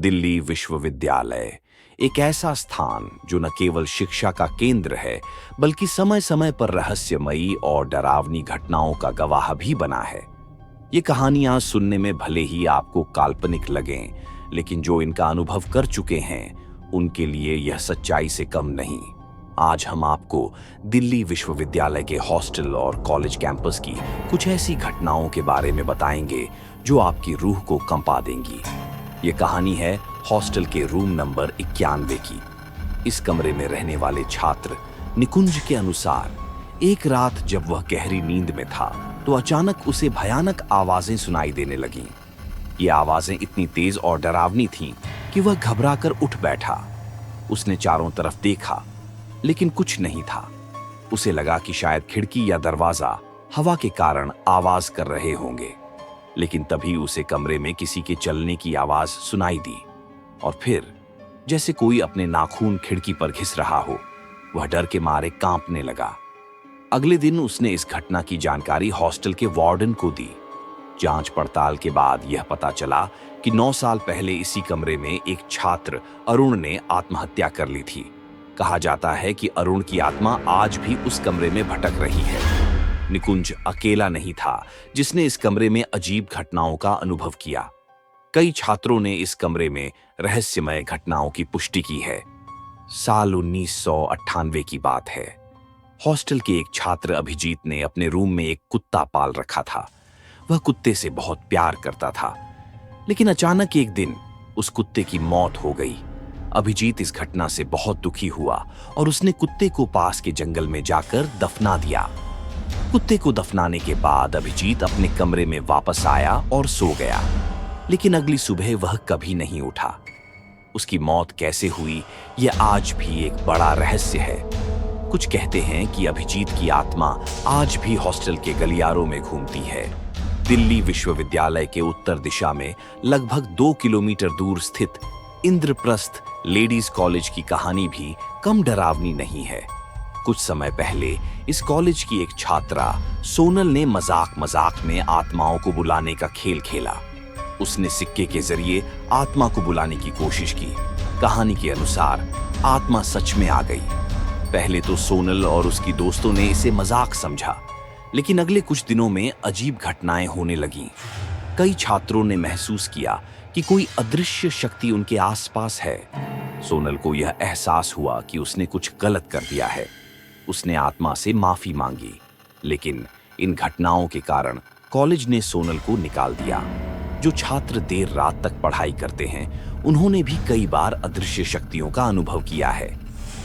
दिल्ली विश्वविद्यालय एक ऐसा स्थान जो न केवल शिक्षा का केंद्र है, बल्कि समय समय पर रहस्यमयी और डरावनी घटनाओं का गवाह भी बना है। ये कहानियां सुनने में भले ही आपको काल्पनिक लगें, लेकिन जो इनका अनुभव कर चुके हैं उनके लिए यह सच्चाई से कम नहीं। आज हम आपको दिल्ली विश्वविद्यालय के हॉस्टल और कॉलेज कैंपस की कुछ ऐसी घटनाओं के बारे में बताएंगे जो आपकी रूह को कंपा देंगी। ये कहानी है हॉस्टल के रूम नंबर 91 की। इस कमरे में रहने वाले छात्र निकुंज के अनुसार एक रात जब वह गहरी नींद में था तो अचानक उसे भयानक आवाजें सुनाई देने लगीं। ये आवाजें इतनी तेज और डरावनी थीं कि वह घबराकर उठ बैठा। उसने चारों तरफ देखा, लेकिन कुछ नहीं था। उसे लगा कि शायद खिड़की या दरवाजा हवा के कारण आवाज कर रहे होंगे, लेकिन तभी उसे कमरे में किसी के चलने की आवाज सुनाई दी और फिर जैसे कोई अपने नाखून खिड़की पर घिस रहा हो, वह डर के मारे कांपने लगा। अगले दिन उसने इस घटना की जानकारी हॉस्टल के वार्डन को दी। जांच पड़ताल के बाद यह पता चला कि 9 साल पहले इसी कमरे में एक छात्र अरुण ने आत्महत्या कर ली थी। कहा जाता है कि अरुण की आत्मा आज भी उस कमरे में भटक रही है। निकुंज अकेला नहीं था जिसने इस कमरे में अजीब घटनाओं का अनुभव किया। कई छात्रों ने इस कमरे में रहस्यमय घटनाओं की पुष्टि की है। साल 1998 की बात है। हॉस्टल के एक छात्र अभिजीत ने अपने रूम में एक कुत्ता पाल रखा था। वह कुत्ते से बहुत प्यार करता था, लेकिन अचानक एक दिन उस कुत्ते की मौत हो गई। अभिजीत इस घटना से बहुत दुखी हुआ और उसने कुत्ते को पास के जंगल में जाकर दफना दिया। कुत्ते को दफनाने के बाद अभिजीत अपने कमरे में वापस आया और सो गया, लेकिन अगली सुबह वह कभी नहीं उठा। उसकी मौत कैसे हुई, यह आज भी एक बड़ा रहस्य है। कुछ कहते हैं कि अभिजीत की आत्मा आज भी हॉस्टल के गलियारों में घूमती है। दिल्ली विश्वविद्यालय के उत्तर दिशा में लगभग 2 किलोमीटर दूर स्थित इंद्रप्रस्थ लेडीज कॉलेज की कहानी भी कम डरावनी नहीं है। कुछ समय पहले इस कॉलेज की एक छात्रा सोनल ने मजाक में आत्माओं को बुलाने का खेल खेला। उसने सिक्के के जरिए आत्मा को बुलाने की कोशिश की। कहानी के अनुसार आत्मा सच में आ गई। पहले तो सोनल और उसकी दोस्तों ने इसे मजाक समझा, लेकिन अगले कुछ दिनों में अजीब घटनाएं होने लगीं। कई छात्रों ने महसूस किया कि कोई अदृश्य शक्ति उनके आसपास है। सोनल को यह एहसास हुआ कि उसने कुछ गलत कर दिया है। उसने आत्मा से माफी मांगी, लेकिन इन घटनाओं के कारण कॉलेज ने सोनल को निकाल दिया। जो छात्र देर रात तक पढ़ाई करते हैं, उन्होंने भी कई बार अदृश्य शक्तियों का अनुभव किया है।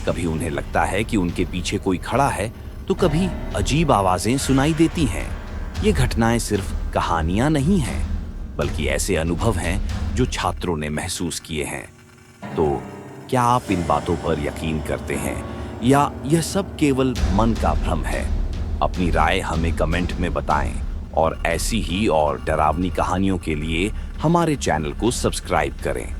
कभी उन्हें लगता है कि उनके पीछे कोई खड़ा है, तो कभी अजीब आवाजें सुनाई देती हैं। ये घटनाएं सिर्फ कहानियां नहीं हैं, बल्कि ऐसे अनुभव हैं जो छात्रों ने महसूस किए हैं। तो क्या आप इन बातों पर यकीन करते हैं या यह सब केवल मन का भ्रम है? अपनी राय हमें कमेंट में बताएं और ऐसी ही और डरावनी कहानियों के लिए हमारे चैनल को सब्सक्राइब करें।